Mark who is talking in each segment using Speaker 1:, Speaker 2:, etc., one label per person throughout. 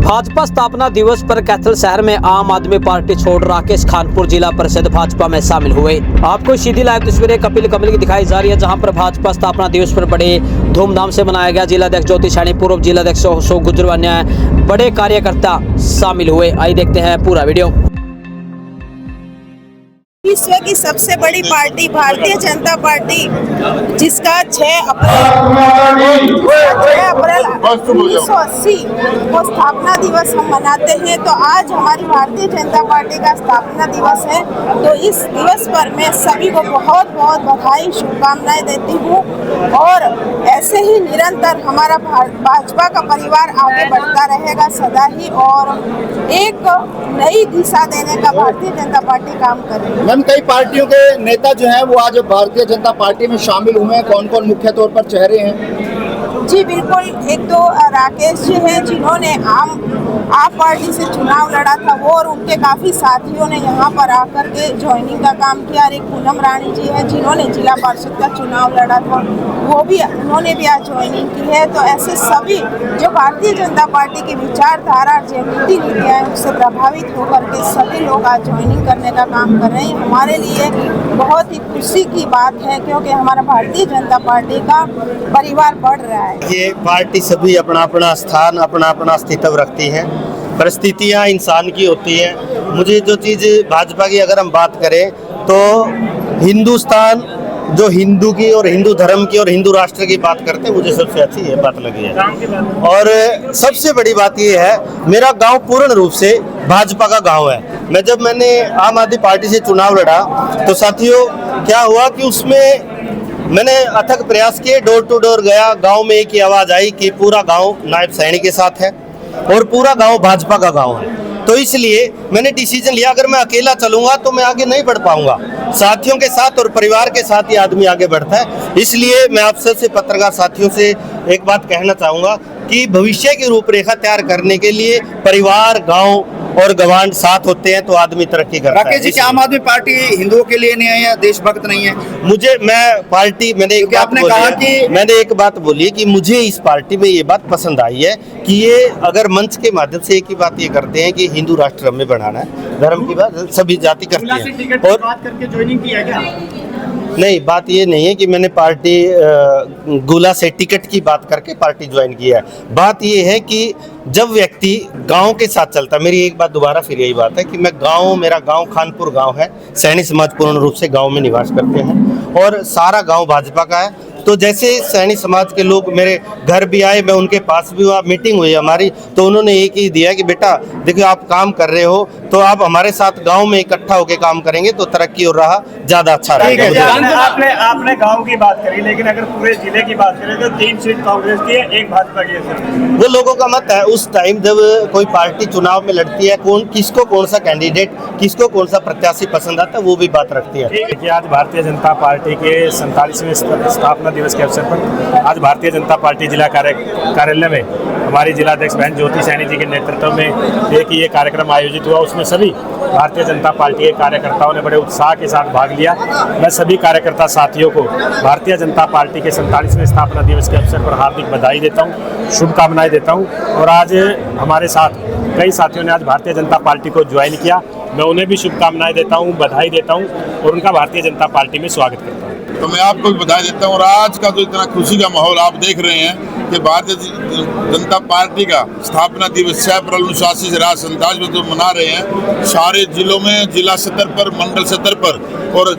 Speaker 1: भाजपा स्थापना दिवस पर कैथल शहर में आम आदमी पार्टी छोड़ राकेश खानपुर जिला परिषद भाजपा में शामिल हुए। आपको सीधी लाइव तस्वीरें कपिल कमल की दिखाई जा रही है, जहां पर भाजपा स्थापना दिवस पर बड़े धूमधाम से मनाया गया। जिलाध्यक्ष ज्योति सैनी, पूर्व जिलाध्यक्ष अशोक गुजर, अन्य बड़े कार्यकर्ता शामिल हुए। आइए देखते हैं पूरा वीडियो।
Speaker 2: विश्व की सबसे बड़ी पार्टी भारतीय जनता पार्टी, जिसका 6 अप्रैल 1980 को स्थापना दिवस हम मनाते हैं, तो आज हमारी भारतीय जनता पार्टी का स्थापना दिवस है। तो इस दिवस पर मैं सभी को बहुत बहुत बधाई, शुभकामनाएं देती हूँ और ऐसे ही निरंतर हमारा भाजपा का परिवार आगे बढ़ता रहेगा सदा ही, और एक नई दिशा देने का भारतीय जनता पार्टी काम कर रही है।
Speaker 3: कई पार्टियों के नेता जो हैं वो आज भारतीय जनता पार्टी में शामिल हुए हैं। कौन कौन मुख्य तौर पर चेहरे हैं?
Speaker 2: जी बिल्कुल, एक तो राकेश जी हैं जिन्होंने आप पार्टी से चुनाव लड़ा था, वो और उनके काफ़ी साथियों ने यहाँ पर आकर के ज्वाइनिंग का काम किया। और एक पूनम रानी जी है जिन्होंने जिला परिषद का चुनाव लड़ा था, उन्होंने भी आज ज्वाइनिंग की है। तो ऐसे सभी जो भारतीय जनता पार्टी की विचारधारा, जो नीतियाँ हैं, उससे प्रभावित होकर के सभी लोग आज ज्वाइनिंग करने का काम कर रहे हैं। हमारे लिए बहुत ही खुशी की बात है, क्योंकि हमारा भारतीय जनता पार्टी का परिवार बढ़ रहा है।
Speaker 4: ये पार्टी सभी अपना अपना स्थान, अपना अपना अस्तित्व रखती है। परिस्थितियाँ इंसान की होती है। मुझे जो चीज़ भाजपा की अगर हम बात करें तो हिंदुस्तान, जो हिंदू की और हिंदू धर्म की और हिंदू राष्ट्र की बात करते हैं, मुझे सबसे अच्छी ये बात लगी है। और सबसे बड़ी बात ये है, मेरा गांव पूर्ण रूप से भाजपा का गांव है। जब मैंने आम आदमी पार्टी से चुनाव लड़ा तो साथियों क्या हुआ कि उसमें मैंने अथक प्रयास किए, डोर टू डोर गया। गांव में एक ही आवाज़ आई कि पूरा गांव नायब सैनी के साथ है और पूरा गांव भाजपा का गांव है। तो इसलिए मैंने डिसीजन लिया, अगर मैं अकेला चलूंगा तो मैं आगे नहीं बढ़ पाऊंगा। साथियों के साथ और परिवार के साथ ही आदमी आगे बढ़ता है। इसलिए मैं आप सबसे पत्रकार साथियों से एक बात कहना चाहूँगा कि भविष्य की रूपरेखा तैयार करने के लिए परिवार, गाँव और गवांड साथ होते हैं तो आदमी तरक्की करता है।
Speaker 3: राकेश जी, क्या आम आदमी पार्टी हिंदुओं के लिए नहीं है या देशभक्त नहीं है?
Speaker 4: मैंने एक बात बोली कि मुझे इस पार्टी में ये बात पसंद आई है कि ये अगर मंच के माध्यम से एक ही बात ये करते हैं कि हिंदू राष्ट्र हमें बनाना है, धर्म की बात सभी जाति करती है। और बात करके ज्वाइनिंग किया क्या? नहीं, बात ये नहीं है कि मैंने पार्टी गोला से टिकट की बात करके पार्टी ज्वाइन किया है। बात ये है कि जब व्यक्ति गांव के साथ चलता, मेरी एक बात दोबारा फिर यही बात है कि मेरा गांव खानपुर गांव है। सैनी समाज पूर्ण रूप से गांव में निवास करते हैं और सारा गांव भाजपा का है। तो जैसे सैनी समाज के लोग मेरे घर भी आए, मैं उनके पास भी हुआ, मीटिंग हुई हमारी, तो उन्होंने एक ही दिया कि बेटा देखिए आप काम कर रहे हो तो आप हमारे साथ गांव में इकट्ठा होकर काम करेंगे तो तरक्की और रहा ज़्यादा अच्छा रहेगा।
Speaker 5: आपने गांव की बात करी, लेकिन अगर पूरे जिले की बात करें तो 3 सीट कांग्रेस की है, 1 भाजपा की है।
Speaker 4: वो लोगों का मत है। उस टाइम जब कोई पार्टी चुनाव में लड़ती है, किसको कौन सा कैंडिडेट, किसको कौन सा प्रत्याशी पसंद आता है, वो भी बात रखती है।
Speaker 5: देखिए, आज भारतीय जनता पार्टी के 47वें स्थापना दिवस के अवसर पर आज भारतीय जनता पार्टी जिला कार्यालय में हमारी जिलाध्यक्ष बहन ज्योति सैनी जी के नेतृत्व में एक ये कार्यक्रम आयोजित हुआ। उसमें सभी भारतीय जनता पार्टी के कार्यकर्ताओं ने बड़े उत्साह के साथ भाग लिया। मैं सभी कार्यकर्ता साथियों को भारतीय जनता पार्टी के 47वें स्थापना दिवस के अवसर पर हार्दिक बधाई देता हूँ, शुभकामनाएं देता हूँ। और आज हमारे साथ कई साथियों ने आज भारतीय जनता पार्टी को ज्वाइन किया। मैं उन्हें भी शुभकामनाएं देता हूँ, बधाई देता हूँ और उनका भारतीय जनता पार्टी में स्वागत करता हूँ।
Speaker 6: तो मैं आपको भी बधाई देता हूँ। और आज का जो इतना खुशी का माहौल आप देख रहे हैं कि भारतीय जनता पार्टी का स्थापना दिवस 6 अप्रैल 1980 से राज 47 में जो मना रहे हैं, सारे जिलों में, जिला स्तर पर, मंडल स्तर पर और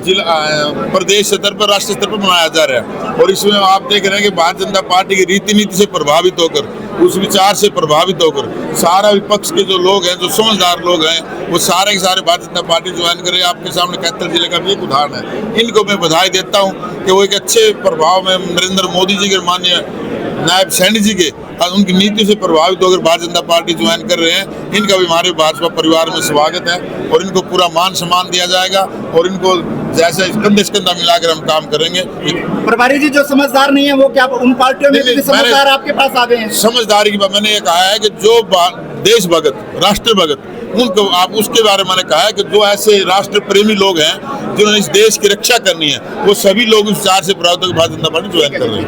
Speaker 6: प्रदेश स्तर पर, राष्ट्रीय स्तर पर मनाया जा रहा है। और इसमें आप देख रहे हैं कि भारतीय जनता पार्टी की रीति नीति से प्रभावित होकर, उस विचार से प्रभावित होकर सारा विपक्ष के जो लोग हैं, जो समझदार लोग हैं, वो सारे के सारे भारतीय जनता पार्टी ज्वाइन कर रहे हैं। आपके सामने कैथल जिले का भी एक उदाहरण है। इनको मैं बधाई देता हूँ कि वो एक अच्छे प्रभाव में नरेंद्र मोदी जी के, माननीय नायब सैनी जी के, उनकी नीति से प्रभावित होकर भारतीय जनता पार्टी ज्वाइन कर रहे हैं। इनका भी हमारे भाजपा परिवार में स्वागत है और इनको पूरा मान सम्मान दिया जाएगा और इनको जैसे कंधे से कंधा मिलाकर हम काम करेंगे।
Speaker 3: प्रभारी जी, जो समझदार नहीं है वो क्या उन पार्टियों में भी समझदार आपके पास आ गए हैं?
Speaker 6: समझदारी की बात मैंने ये कहा है कि जो देश भगत, राष्ट्र भगत, उनको आप उसके बारे में मैंने कहा है कि जो ऐसे राष्ट्र प्रेमी लोग हैं जिन्होंने इस देश की रक्षा करनी है, वो सभी लोग इस विचार से प्रभावित होकर भारतीय जनता पार्टी ज्वाइन कर रहे हैं।